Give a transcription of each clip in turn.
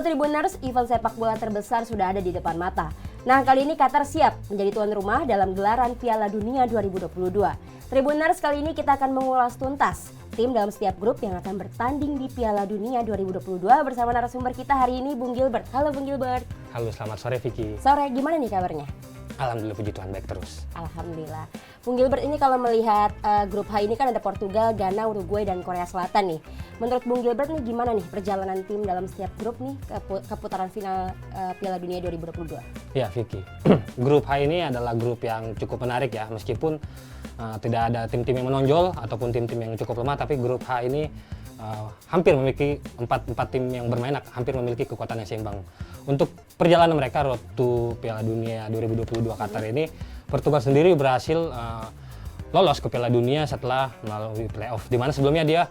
Halo Tribuners, event sepak bola terbesar sudah ada di depan mata. Nah, kali ini Qatar siap menjadi tuan rumah dalam gelaran Piala Dunia 2022. Tribuners, kali ini kita akan mengulas tuntas tim dalam setiap grup yang akan bertanding di Piala Dunia 2022 bersama narasumber kita hari ini, Bung Gilbert. Halo Bung Gilbert. Halo, selamat sore Vicky. Sore, gimana nih kabarnya? Alhamdulillah, puji Tuhan, baik terus. Alhamdulillah. Bung Gilbert, ini kalau melihat grup H ini kan ada Portugal, Ghana, Uruguay, dan Korea Selatan nih. Menurut Bung Gilbert nih gimana nih perjalanan tim dalam setiap grup nih ke putaran final Piala Dunia 2022? Ya Vicky, grup H ini adalah grup yang cukup menarik ya, meskipun tidak ada tim-tim yang menonjol ataupun tim-tim yang cukup lemah, tapi grup H ini hampir memiliki empat tim yang bermain hampir memiliki kekuatan yang seimbang. Untuk perjalanan mereka road to Piala Dunia 2022 Qatar ini, Portugal sendiri berhasil lolos ke Piala Dunia setelah melalui playoff, di mana sebelumnya dia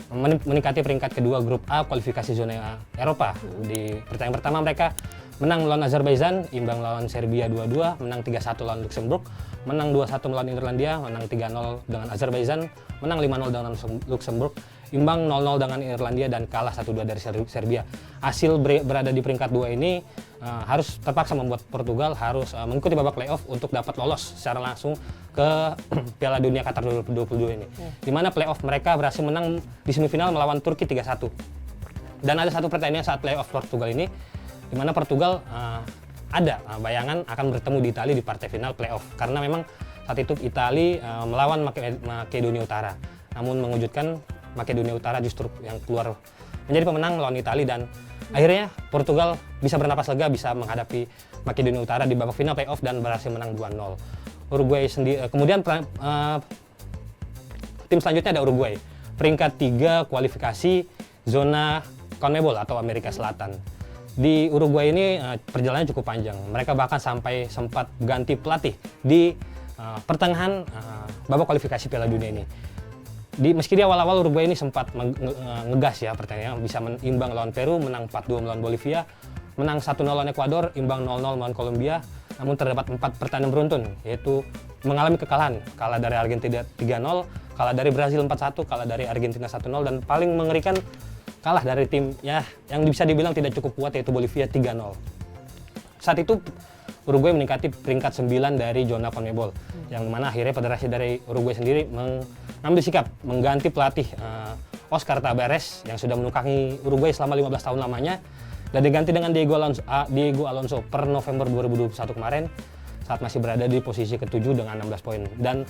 meningkati peringkat kedua grup A kualifikasi zona Eropa. Di pertandingan pertama mereka menang melawan Azerbaijan, imbang melawan Serbia 2-2, menang 3-1 melawan Luxembourg, menang 2-1 melawan Irlandia, menang 3-0 dengan Azerbaijan, menang 5-0 dengan Luxembourg, imbang 0-0 dengan Irlandia, dan kalah 1-2 dari Serbia. Hasil berada di peringkat 2 ini harus terpaksa membuat Portugal harus mengikuti babak playoff untuk dapat lolos secara langsung ke Piala Dunia Qatar 2022 ini. Di mana playoff mereka berhasil menang di semifinal melawan Turki 3-1. Dan ada satu pertandingan saat playoff Portugal ini, di mana Portugal ada bayangan akan bertemu di Italia di partai final playoff, karena memang saat itu Italia melawan Makedonia Utara. Namun mengejutkan, Makedonia Utara justru yang keluar menjadi pemenang melawan Italia, dan akhirnya Portugal bisa bernapas lega, bisa menghadapi Makedonia Utara di babak final playoff dan berhasil menang 2-0. Uruguay sendiri, kemudian tim selanjutnya ada Uruguay, peringkat 3 kualifikasi zona CONMEBOL atau Amerika Selatan. Di Uruguay ini perjalanannya cukup panjang. Mereka bahkan sampai sempat ganti pelatih di pertengahan babak kualifikasi Piala Dunia ini. Meski di awal-awal Uruguay ini sempat ngegas ya pertandingan, bisa imbang lawan Peru, menang 4-2 melawan Bolivia, menang 1-0 lawan Ekuador, imbang 0-0 melawan Kolombia. Namun terdapat 4 pertandingan beruntun, yaitu mengalami kekalahan, kalah dari Argentina 3-0, kalah dari Brazil 4-1, kalah dari Argentina 1-0, dan paling mengerikan kalah dari tim ya yang bisa dibilang tidak cukup kuat, yaitu Bolivia 3-0. Saat itu Uruguay meningkati peringkat 9 dari zona CONMEBOL, yang mana akhirnya federasi dari Uruguay sendiri mengambil sikap mengganti pelatih Oscar Tabares yang sudah menukangi Uruguay selama 15 tahun lamanya, dan diganti dengan Diego Alonso per November 2021 kemarin, saat masih berada di posisi ke-7 dengan 16 poin. Dan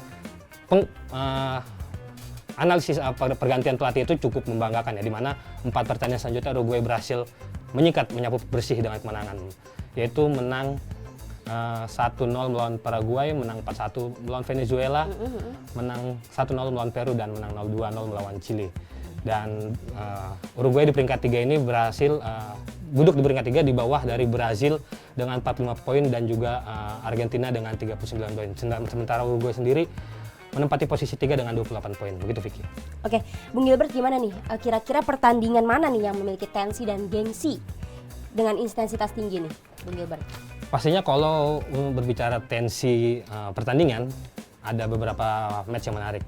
analisis pergantian pelatih itu cukup membanggakan ya, di mana 4 pertandingan selanjutnya Uruguay berhasil menyapu bersih dengan kemenangan, yaitu menang 1-0 melawan Paraguay, menang 4-1 melawan Venezuela, menang 1-0 melawan Peru, dan menang 2-0 melawan Chili. Dan Uruguay di peringkat 3 ini berhasil duduk di peringkat 3 di bawah dari Brazil dengan 45 poin dan juga Argentina dengan 39 poin. Sementara Uruguay sendiri menempati posisi 3 dengan 28 poin. Begitu Vicky. Oke, Bung Gilbert gimana nih? Kira-kira pertandingan mana nih yang memiliki tensi dan gengsi dengan intensitas tinggi nih, Bung Gilbert? Pastinya kalau berbicara tensi pertandingan, ada beberapa match yang menarik.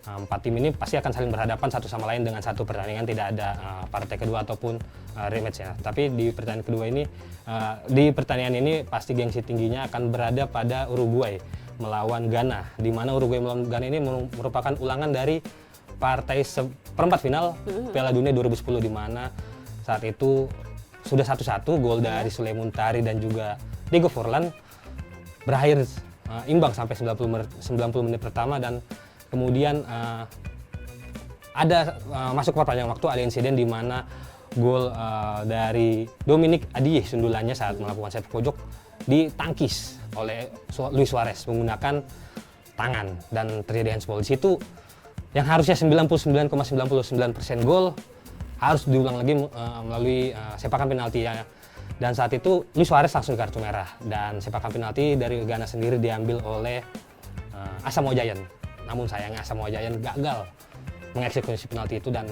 4 tim ini pasti akan saling berhadapan satu sama lain dengan satu pertandingan, tidak ada partai kedua ataupun rematch ya. Tapi di pertandingan kedua ini, di pertandingan ini pasti gengsi tingginya akan berada pada Uruguay melawan Ghana, di mana Uruguay melawan Ghana ini merupakan ulangan dari partai perempat final Piala Dunia 2010, di mana saat itu sudah 1-1, gol dari Sulaiman Tari dan juga Diego Forlan, berakhir imbang sampai 90 menit pertama, dan kemudian ada masuk perpanjangan waktu, ada insiden di mana gol dari Dominic Adie sundulannya saat melakukan set pojok ditangkis oleh Luis Suarez menggunakan tangan, dan terjadi handsball. Di situ yang harusnya 99,99% gol harus diulang lagi melalui sepakan penalti ya. Dan saat itu Luis Suarez langsung kartu merah, dan sepakan penalti dari Ghana sendiri diambil oleh Asamoah Gyan. Namun sayangnya Asamoah Gyan gagal mengeksekusi penalti itu dan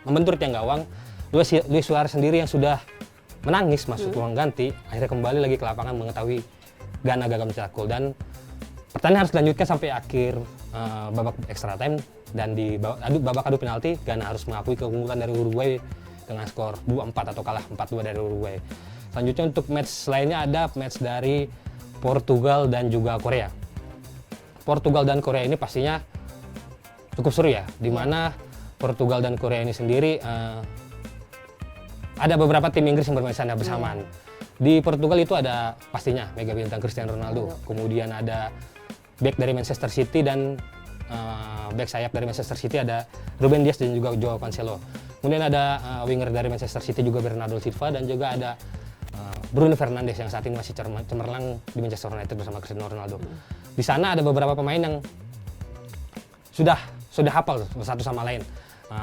membentur tiang gawang. Luis Suarez sendiri yang sudah menangis masuk ruang ganti, akhirnya kembali lagi ke lapangan mengetahui Ghana gagal mencetak gol, dan pertandingan harus dilanjutkan sampai akhir babak extra time, dan di babak adu penalti Ghana harus mengakui keunggulan dari Uruguay dengan skor 2-4 atau kalah 4-2 dari Uruguay. Selanjutnya untuk match lainnya ada match dari Portugal dan juga Korea. Portugal dan Korea ini pastinya cukup seru ya, di mana Portugal dan Korea ini sendiri ada beberapa tim Inggris yang bermain sana bersamaan. Di Portugal itu ada pastinya mega bintang Cristiano Ronaldo, kemudian ada back dari Manchester City dan back sayap dari Manchester City ada Ruben Dias dan juga Joao Cancelo. Kemudian ada winger dari Manchester City juga Bernardo Silva dan juga ada Bruno Fernandes yang saat ini masih cemerlang di Manchester United bersama Cristiano Ronaldo. Di sana ada beberapa pemain yang sudah hafal satu sama lain,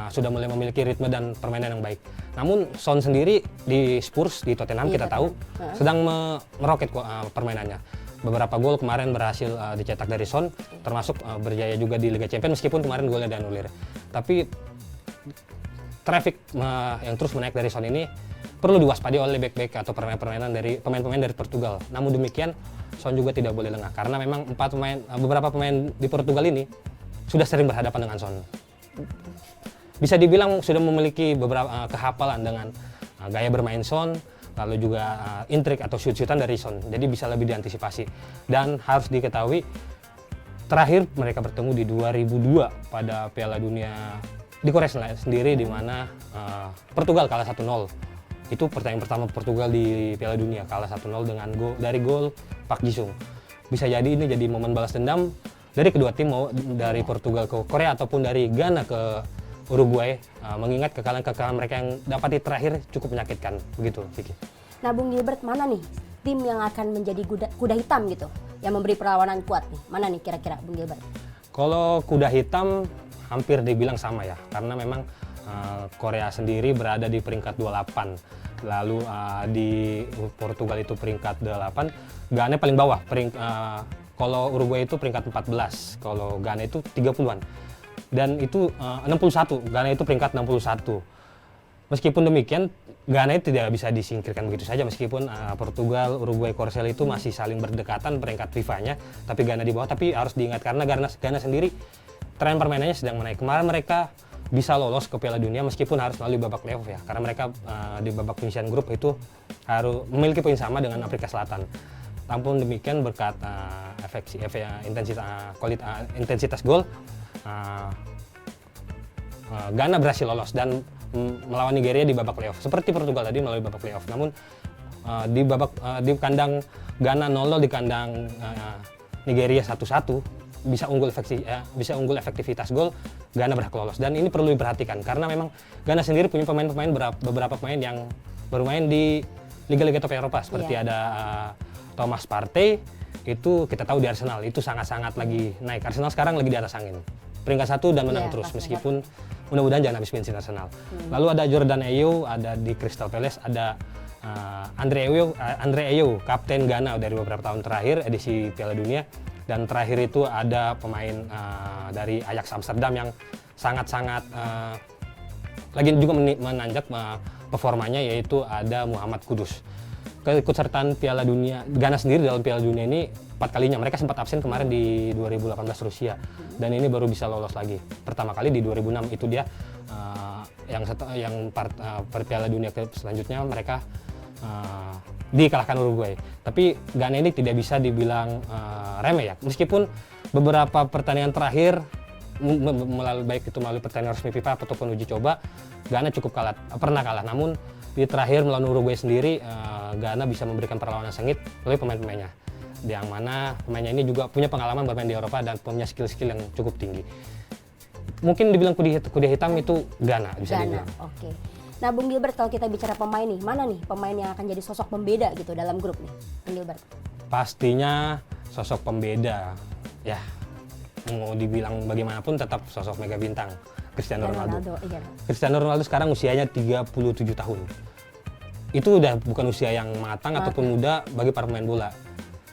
sudah mulai memiliki ritme dan permainan yang baik. Namun Son sendiri di Spurs, di Tottenham kita tahu sedang meroket permainannya. Beberapa gol kemarin berhasil dicetak dari Son, termasuk berjaya juga di Liga Champions meskipun kemarin golnya dianulir. Tapi traffic yang terus menaik dari Son ini perlu diwaspadai oleh back-back atau permainan dari pemain-pemain dari Portugal. Namun demikian Son juga tidak boleh lengah karena memang beberapa pemain di Portugal ini sudah sering berhadapan dengan Son. Bisa dibilang sudah memiliki beberapa kehafalan dengan gaya bermain Son, lalu juga intrik atau shoot-shootan dari Son. Jadi bisa lebih diantisipasi. Dan harus diketahui terakhir mereka bertemu di 2002 pada Piala Dunia di Korea sendiri di mana Portugal kalah 1-0. Itu pertandingan pertama Portugal di Piala Dunia, kalah 1-0 dengan dari gol Park Ji-sung. Bisa jadi ini jadi momen balas dendam dari kedua tim, mau dari Portugal ke Korea ataupun dari Ghana ke Uruguay, mengingat kekalahan mereka yang dapat terakhir cukup menyakitkan. Begitu, Vicky. Nah, Bung Gilbert, mana nih tim yang akan menjadi kuda hitam gitu, yang memberi perlawanan kuat nih? Mana nih kira-kira, Bung Gilbert? Kalau kuda hitam hampir dibilang sama ya, karena memang Korea sendiri berada di peringkat 28, lalu di Portugal itu peringkat 8, Ghana paling bawah, kalau Uruguay itu peringkat 14, kalau Ghana itu 30-an, dan itu 61, Ghana itu peringkat 61. Meskipun demikian, Ghana itu tidak bisa disingkirkan begitu saja, meskipun Portugal, Uruguay, Korsel itu masih saling berdekatan peringkat FIFA-nya, tapi Ghana di bawah. Tapi harus diingat karena Ghana sendiri tren permainannya sedang menaik. Kemarin mereka bisa lolos ke Piala Dunia meskipun harus melalui babak playoff ya, karena mereka di babak penyisihan grup itu harus memiliki poin sama dengan Afrika Selatan. Namun demikian berkat intensitas gol, Ghana berhasil lolos dan melawan Nigeria di babak playoff. Seperti Portugal tadi melalui babak playoff. Namun di kandang Ghana 0-0, di kandang Nigeria 1-1. Bisa unggul efektivitas gol, Ghana berhak lolos. Dan ini perlu diperhatikan karena memang Ghana sendiri punya beberapa pemain yang bermain di liga-liga top Eropa seperti ada Thomas Partey, itu kita tahu di Arsenal itu sangat-sangat lagi naik. Arsenal sekarang lagi di atas angin, peringkat 1 dan menang terus meskipun mudah-mudahan jangan habis bensin Arsenal. Lalu ada Jordan Ayew, ada di Crystal Palace, ada Andre Ayew, kapten Ghana dari beberapa tahun terakhir edisi Piala Dunia. Dan terakhir itu ada pemain dari Ajax Amsterdam yang sangat-sangat lagi juga menanjak performanya, yaitu ada Muhammad Kudus. Keikutsertaan Piala Dunia, Ghana sendiri dalam Piala Dunia ini 4 kalinya. Mereka sempat absen kemarin di 2018 Rusia, dan ini baru bisa lolos lagi. Pertama kali di 2006 itu dia per Piala Dunia selanjutnya mereka dikalahkan Uruguay. Tapi Ghana ini tidak bisa dibilang remeh ya, meskipun beberapa pertandingan terakhir baik itu melalui pertandingan resmi FIFA ataupun uji coba, Ghana pernah kalah. Namun di terakhir melawan Uruguay sendiri, Ghana bisa memberikan perlawanan sengit melalui pemain-pemainnya, yang mana pemainnya ini juga punya pengalaman bermain di Eropa dan punya skill-skill yang cukup tinggi. Mungkin dibilang kuda hitam itu Ghana bisa dibilang. Oke. Nah, Bung Gilbert, kalau kita bicara pemain nih, mana nih pemain yang akan jadi sosok pembeda gitu dalam grup nih, Bung Gilbert? Pastinya sosok pembeda, ya mau dibilang bagaimanapun tetap sosok mega bintang, Cristiano Ronaldo. Iya. Cristiano Ronaldo sekarang usianya 37 tahun. Itu udah bukan usia yang matang ataupun muda bagi para pemain bola.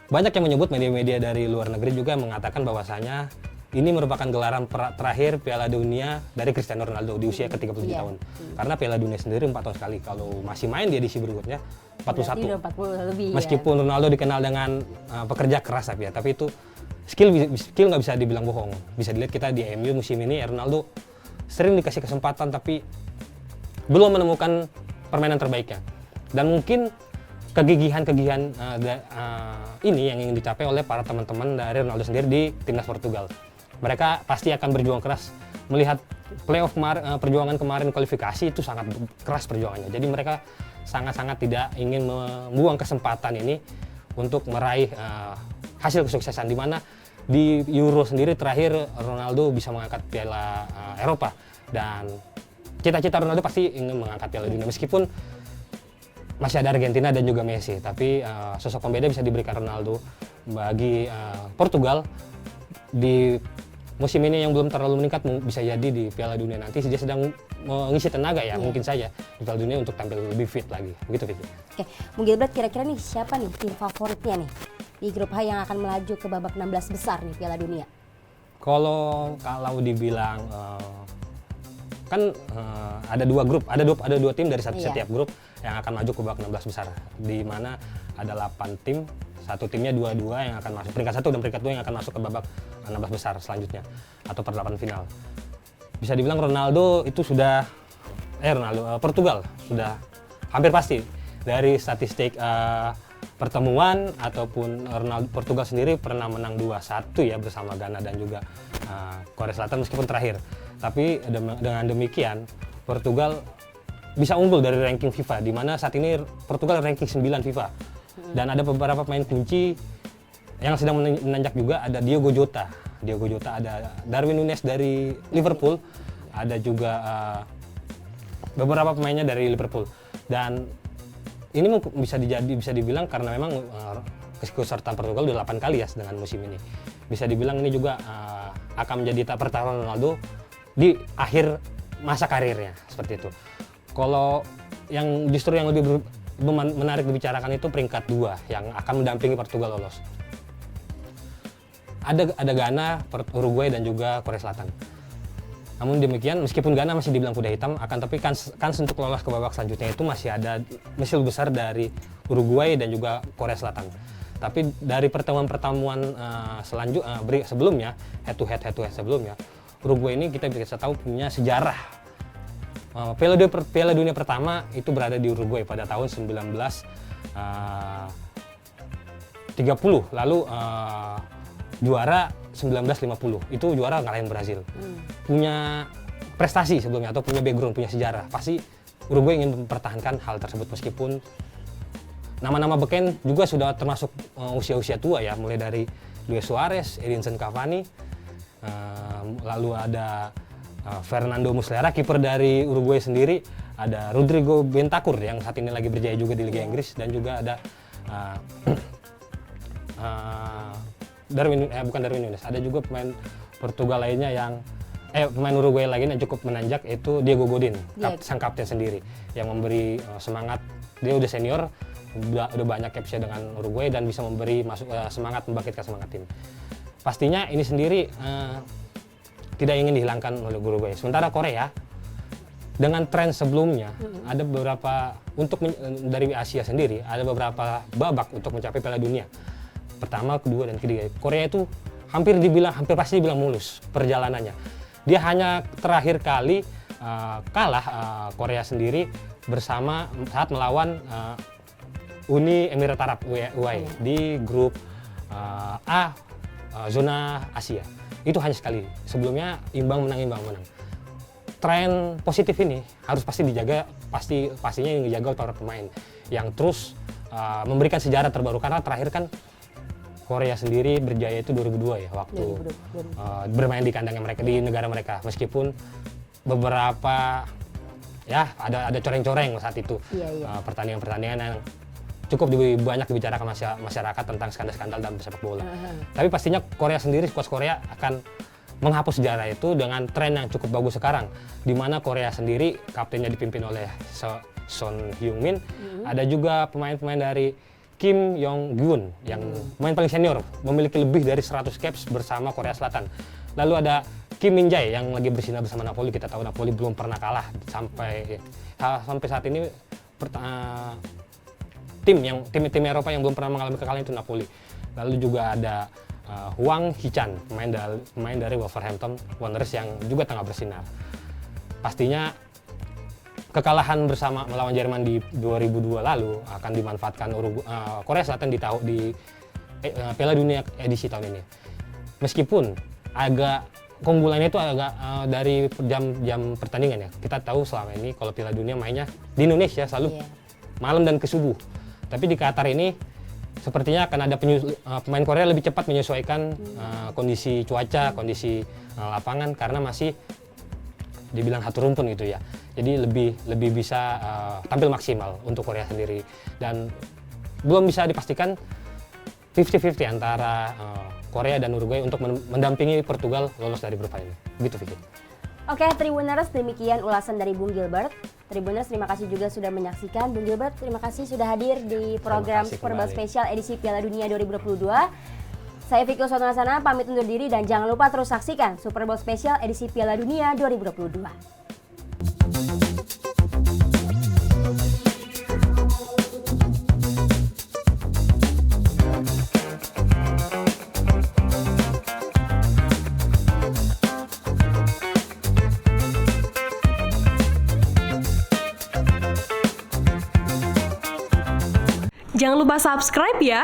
Banyak yang menyebut, media-media dari luar negeri juga mengatakan bahwasanya ini merupakan gelaran terakhir Piala Dunia dari Cristiano Ronaldo di usia ke-37 tahun. Karena Piala Dunia sendiri 4 tahun sekali. Kalau masih main di edisi berikutnya 41. 40 lebih. Meskipun Ronaldo dikenal dengan pekerja keras tapi itu skill nggak bisa dibilang bohong. Bisa dilihat kita di MU musim ini, Ronaldo sering dikasih kesempatan tapi belum menemukan permainan terbaiknya. Dan mungkin kegigihan-kegigihan ini yang ingin dicapai oleh para teman-teman dari Ronaldo sendiri di timnas Portugal. Mereka pasti akan berjuang keras. Melihat playoff perjuangan kemarin kualifikasi itu sangat keras perjuangannya. Jadi mereka sangat-sangat tidak ingin membuang kesempatan ini untuk meraih hasil kesuksesan, di mana di Euro sendiri terakhir Ronaldo bisa mengangkat Piala Eropa, dan cita-cita Ronaldo pasti ingin mengangkat Piala Dunia meskipun masih ada Argentina dan juga Messi, tapi sosok pembeda bisa diberikan Ronaldo bagi Portugal di musim ini yang belum terlalu meningkat. Bisa jadi di Piala Dunia nanti dia sedang mengisi tenaga ya, mungkin saja di Piala Dunia untuk tampil lebih fit lagi, begitu Vicky. Oke, Bung Gilbert, kira-kira nih siapa nih tim favoritnya nih di grup H yang akan melaju ke babak 16 besar nih Piala Dunia? Kalau dibilang ada dua grup, ada dua tim dari setiap grup yang akan maju ke babak 16 besar, di mana ada 8 tim, satu timnya dua-dua yang akan masuk, peringkat 1 dan peringkat 2 yang akan masuk ke babak 16 besar selanjutnya atau per-8 final. Bisa dibilang Portugal sudah hampir pasti dari statistik pertemuan ataupun Portugal sendiri pernah menang 2-1 ya bersama Ghana dan juga Korea Selatan meskipun terakhir. Tapi dengan demikian Portugal bisa unggul dari ranking FIFA, di mana saat ini Portugal ranking 9 FIFA. Dan ada beberapa pemain kunci yang sedang menanjak juga, ada Diogo Jota, ada Darwin Núñez dari Liverpool, ada juga beberapa pemainnya dari Liverpool. Dan ini bisa dibilang karena memang keikutsertaan Portugal udah 8 kali ya dengan musim ini. Bisa dibilang ini juga akan menjadi pertaruhan Ronaldo di akhir masa karirnya, seperti itu. Kalau yang justru yang lebih menarik dibicarakan itu peringkat 2 yang akan mendampingi Portugal lolos. Ada Ghana, Uruguay dan juga Korea Selatan. Namun demikian, meskipun Ghana masih dibilang kuda hitam, tapi kans untuk lolos ke babak selanjutnya itu masih lebih besar dari Uruguay dan juga Korea Selatan. Tapi dari pertemuan sebelumnya, head to head sebelumnya, Uruguay ini kita bisa tahu punya sejarah. Piala Dunia pertama itu berada di Uruguay pada tahun 1930, lalu juara 1950, itu juara ngalahin Brazil. Punya prestasi sebelumnya atau punya background, punya sejarah. Pasti Uruguay ingin mempertahankan hal tersebut meskipun nama-nama beken juga sudah termasuk usia-usia tua ya, mulai dari Luis Suarez, Edinson Cavani, lalu ada Fernando Muslera, kiper dari Uruguay sendiri, ada Rodrigo Bentancur yang saat ini lagi berjaya juga di Liga Inggris, dan juga ada Darwin Núñez. Ada juga pemain Portugal lainnya pemain Uruguay lainnya yang cukup menanjak, itu Diego Godin, sang kapten sendiri yang memberi semangat. Dia udah senior, udah banyak capsnya dengan Uruguay dan bisa memberi semangat, membangkitkan semangat tim. Pastinya ini sendiri tidak ingin dihilangkan oleh Uruguay. Sementara Korea dengan tren sebelumnya ada beberapa dari Asia sendiri ada beberapa babak untuk mencapai Piala Dunia. Pertama, kedua dan ketiga. Korea itu hampir pasti dibilang mulus perjalanannya. Dia hanya terakhir kali kalah Korea sendiri saat melawan Uni Emirat Arab UAE di grup A zona Asia. Itu hanya sekali. Sebelumnya imbang menang. Tren positif ini harus pasti dijaga, pastinya yang dijaga oleh para pemain yang terus memberikan sejarah terbaru, karena terakhir kan Korea sendiri berjaya itu 2002 ya, waktu bermain di kandangnya mereka, di negara mereka, meskipun beberapa ya ada coreng-coreng saat itu. Pertandingan-pertandingan yang cukup banyak dibicarakan masyarakat tentang skandal-skandal dalam sepak bola. Tapi pastinya Korea sendiri, skuad Korea akan menghapus sejarah itu dengan tren yang cukup bagus sekarang, di mana Korea sendiri kaptennya dipimpin oleh Son Heung-min. Ada juga pemain-pemain dari Kim Yong-gun yang pemain paling senior, memiliki lebih dari 100 caps bersama Korea Selatan. Lalu ada Kim Min-jae yang lagi bersinar bersama Napoli. Kita tahu Napoli belum pernah kalah sampai saat ini. Tim Eropa yang belum pernah mengalami kekalahan itu Napoli. Lalu juga ada Hwang Hee-chan, pemain dari Wolverhampton Wanderers yang juga tengah bersinar. Pastinya kekalahan bersama melawan Jerman di 2002 lalu akan dimanfaatkan Korea Selatan di Piala Dunia edisi tahun ini. Meskipun agak keunggulannya itu agak dari jam pertandingan ya. Kita tahu selama ini kalau Piala Dunia mainnya di Indonesia selalu malam dan ke subuh. Tapi di Qatar ini sepertinya akan ada pemain Korea lebih cepat menyesuaikan kondisi cuaca, kondisi lapangan karena masih dibilang satu rumpun gitu ya. Jadi lebih bisa tampil maksimal untuk Korea sendiri dan belum bisa dipastikan 50-50 antara Korea dan Uruguay untuk mendampingi Portugal lolos dari grup A ini. Begitu Vicky. Oke, Tribuners, demikian ulasan dari Bung Gilbert. Tribuners, terima kasih juga sudah menyaksikan. Bung Gilbert, terima kasih sudah hadir di program Superball Spesial edisi Piala Dunia 2022. Saya Vicky Sotnasana pamit undur diri dan jangan lupa terus saksikan Superball Spesial edisi Piala Dunia 2022. Jangan lupa subscribe ya.